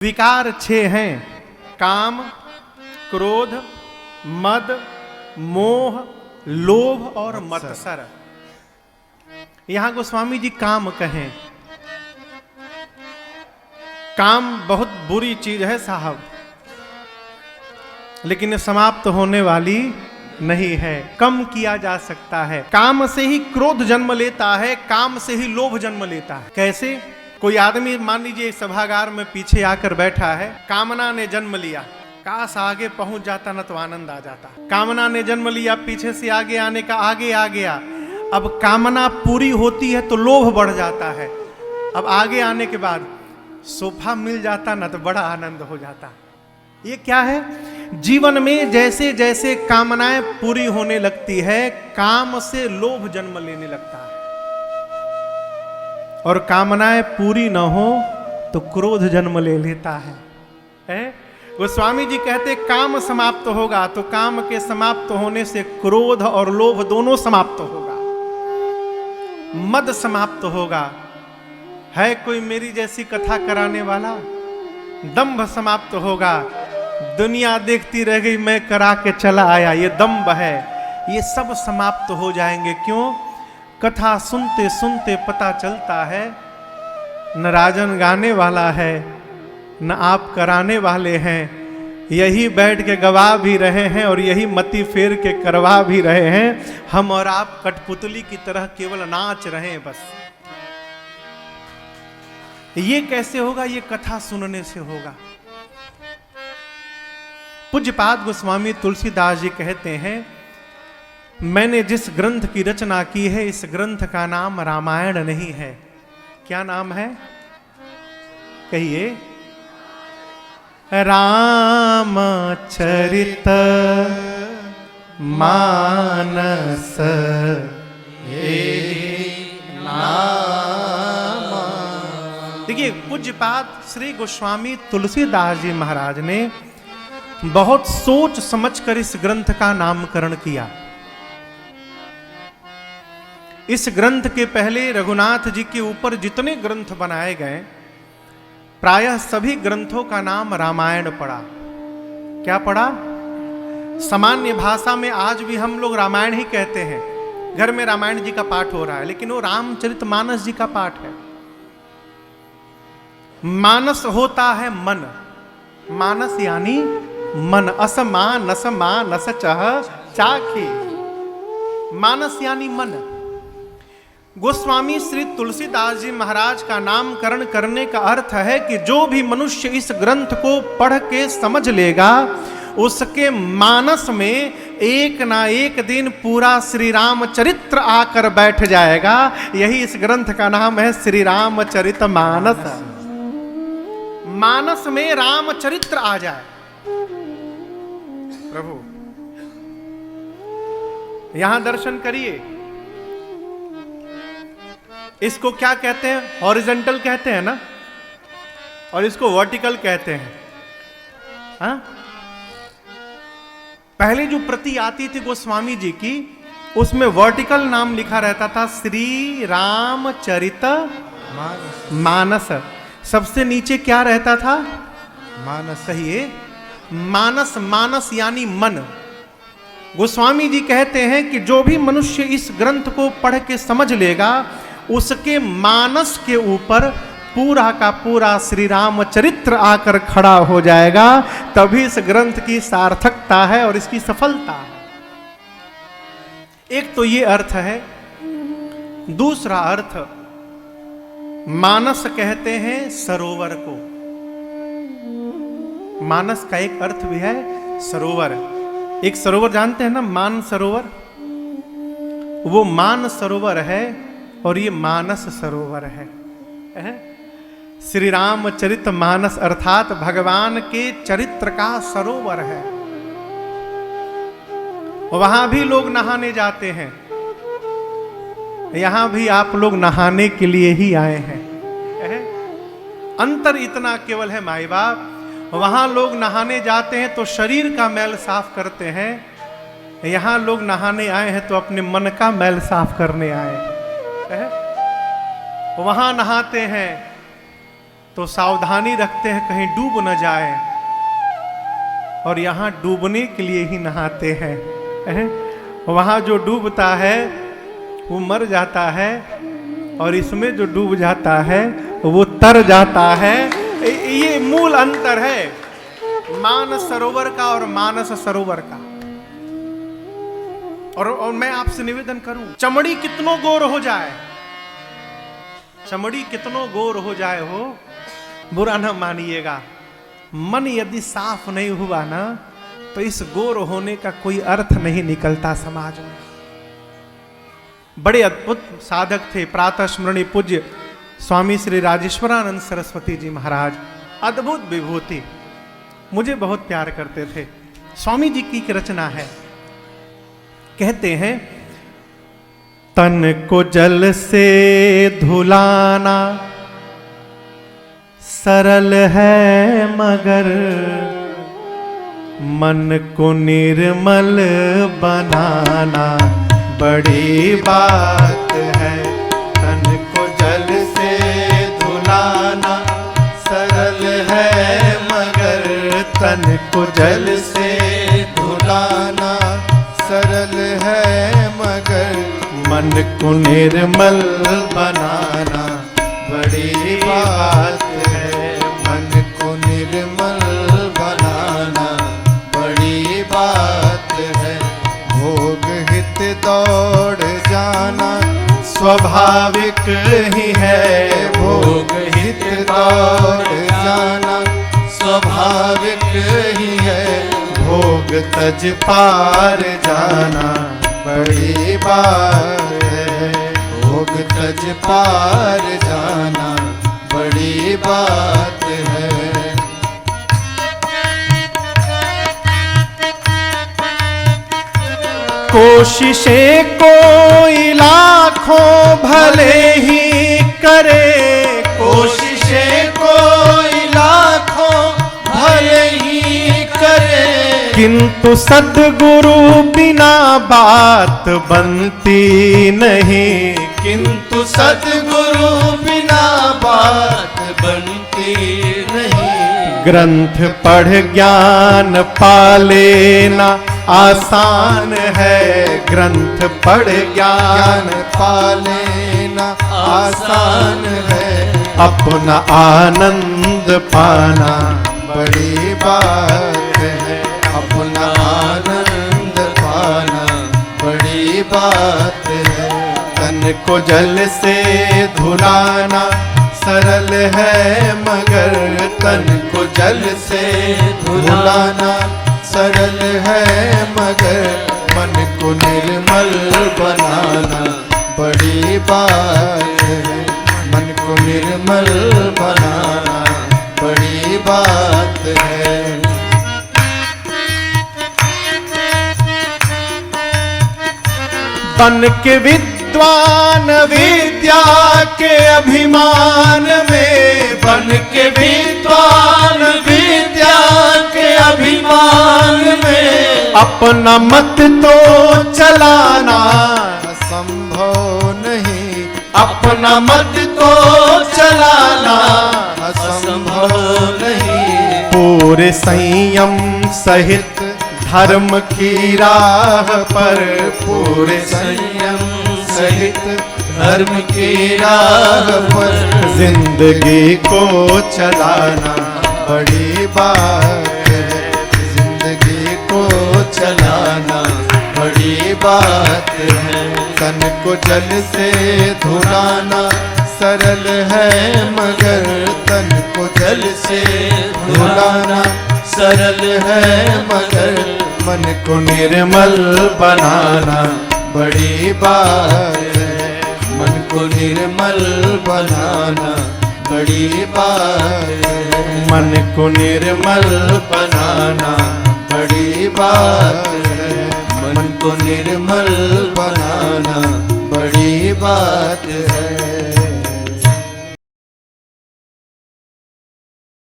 विकार 6 हैं। काम, क्रोध, मद, मोह, लोभ और मत्सर। यहां गोस्वामी जी काम कहें। काम बहुत बुरी चीज है साहब, लेकिन समाप्त होने वाली नहीं है, कम किया जा सकता है। काम से ही क्रोध जन्म लेता है, काम से ही लोभ जन्म लेता है। कैसे? कोई आदमी मान लीजिए सभागार में पीछे आकर बैठा है, कामना ने जन्म लिया, काश आगे पहुंच जाता न तो आनंद आ जाता। कामना ने जन्म लिया, पीछे से आगे आने का आगे आ गया। अब कामना पूरी होती है तो लोभ बढ़ जाता है। अब आगे आने के बाद सोफा मिल जाता ना तो बड़ा आनंद हो जाता। ये क्या है? जीवन में जैसे जैसे कामनाएं पूरी होने लगती है, काम से लोभ जन्म लेने लगता है, और कामनाएं पूरी न हो तो क्रोध जन्म ले लेता है? गोस्वामी जी कहते काम समाप्त होगा तो काम के समाप्त होने से क्रोध और लोभ दोनों समाप्त होगा। मद समाप्त होगा। है कोई मेरी जैसी कथा कराने वाला? दंभ समाप्त होगा। दुनिया देखती रह गई, मैं करा के चला आया, ये दंभ है। ये सब समाप्त हो जाएंगे। क्यों? कथा सुनते सुनते पता चलता है न राजन गाने वाला है न आप कराने वाले हैं। यही बैठ के गवा भी रहे हैं और यही मति फेर के करवा भी रहे हैं। हम और आप कठपुतली की तरह केवल नाच रहे हैं बस। ये कैसे होगा? ये कथा सुनने से होगा। पूज्यपाद गोस्वामी तुलसीदास जी कहते हैं, मैंने जिस ग्रंथ की रचना की है, इस ग्रंथ का नाम रामायण नहीं है। क्या नाम है? कहिए। रामचरित मानस नाम। देखिए, पूज्यपाद श्री गोस्वामी तुलसीदास जी महाराज ने बहुत सोच समझकर इस ग्रंथ का नामकरण किया। इस ग्रंथ के पहले रघुनाथ जी के ऊपर जितने ग्रंथ बनाए गए, प्रायः सभी ग्रंथों का नाम रामायण पड़ा। क्या पड़ा? सामान्य भाषा में आज भी हम लोग रामायण ही कहते हैं। घर में रामायण जी का पाठ हो रहा है, लेकिन वो रामचरितमानस जी का पाठ है। मानस होता है मन। मानस यानी मन। असमानस मानस चह चाखी। मानस यानी मन। गोस्वामी श्री तुलसीदास जी महाराज का नामकरण करने का अर्थ है कि जो भी मनुष्य इस ग्रंथ को पढ़ के समझ लेगा, उसके मानस में एक ना एक दिन पूरा श्री राम चरित्र आकर बैठ जाएगा। यही इस ग्रंथ का नाम है श्री रामचरितमानस। मानस में रामचरित्र आ जाए। प्रभु यहां दर्शन करिए। इसको क्या कहते हैं? हॉरिजॉन्टल कहते हैं ना, और इसको वर्टिकल कहते हैं। हाँ? पहले जो प्रति आती थी गोस्वामी जी की, उसमें वर्टिकल नाम लिखा रहता था श्री रामचरित मानस। सबसे नीचे क्या रहता था? मानस। कहिए। मानस। मानस यानी मन। गोस्वामी जी कहते हैं कि जो भी मनुष्य इस ग्रंथ को पढ़ के समझ लेगा, उसके मानस के ऊपर पूरा का पूरा श्री राम चरित्र आकर खड़ा हो जाएगा। तभी इस ग्रंथ की सार्थकता है और इसकी सफलता है। एक तो ये अर्थ है। दूसरा अर्थ, मानस कहते हैं सरोवर को। मानस का एक अर्थ भी है सरोवर। एक सरोवर जानते हैं ना, मान सरोवर। वो मान सरोवर है और ये मानस सरोवर है। श्री रामचरित मानस अर्थात भगवान के चरित्र का सरोवर है। वहां भी लोग नहाने जाते हैं। यहां भी आप लोग नहाने के लिए ही आए हैं। अंतर इतना केवल है माई बाप, वहां लोग नहाने जाते हैं तो शरीर का मैल साफ करते हैं। यहां लोग नहाने आए हैं तो अपने मन का मैल साफ करने आए हैं। वहां नहाते हैं तो सावधानी रखते हैं कहीं डूब न जाए, और यहाँ डूबने के लिए ही नहाते हैं। वहाँ जो डूबता है वो मर जाता है, और इसमें जो डूब जाता है वो तर जाता है। ये मूल अंतर है मानस सरोवर का और मानस सरोवर का। और मैं आपसे निवेदन करूं, चमड़ी कितनों गोर हो जाए, चमड़ी कितनों गोर हो जाए हो, बुरा ना मानिएगा, मन यदि साफ नहीं हुआ ना तो इस गोर होने का कोई अर्थ नहीं निकलता समाज में। बड़े अद्भुत साधक थे प्रातः स्मरणीय पूज्य स्वामी श्री राजेश्वरानंद सरस्वती जी महाराज। अद्भुत विभूति, मुझे बहुत प्यार करते थे। स्वामी जी की एक रचना है, कहते हैं तन को जल से धुलाना सरल है मगर मन को निर्मल बनाना बड़ी बात है। तन को जल से धुलाना सरल है मगर तन को जल से धुलाना सरल है मगर मन को निर्मल बनाना बड़ी बात है। मन को निर्मल बनाना बड़ी बात है। भोग हित दौड़ जाना स्वाभाविक ही है। भोग हित दौड़ जाना स्वाभाविक ही है। भोग तज पार जाना बड़ी बात है। भोग तज पार जाना बड़ी बात है। कोशिशें कोई लाखों भले ही करे, कोशिशें कोई लाखों भले ही करे, किंतु सद्गुरु बिना बात बनती नहीं। किंतु सद्गुरु बिना बात बनती नहीं। ग्रंथ पढ़ ज्ञान पा लेना आसान है। ग्रंथ पढ़ ज्ञान पा लेना आसान है। अपना आनंद पाना बड़ी बात है। अपना आनंद पाना बड़ी बात है। तन को जल से धुलाना सरल है मगर तन को जल से धुलाना सरल है मगर मन को निर्मल बनाना बड़ी बात है। मन को निर्मल बनाना बड़ी बात है। बन के विद्वान विद्या के अभिमान में, बन के विद्वान विद्या के अभिमान में अपना मत तो चलाना असंभव नहीं। अपना मत तो चलाना असंभव नहीं। पूरे संयम सहित धर्म की राह पर, पूरे संयम सहित धर्म की राह पर जिंदगी को चलाना बड़ी बात है। जिंदगी को चलाना बड़ी बात है। तन को जल से धुलाना सरल है मगर तन को जल से धुलाना सरल है मगर मन को निर्मल बनाना बड़ी बात है। मन को निर्मल बनाना बड़ी बात है। मन को निर्मल बनाना बड़ी बात है। मन को निर्मल बनाना बड़ी बात है।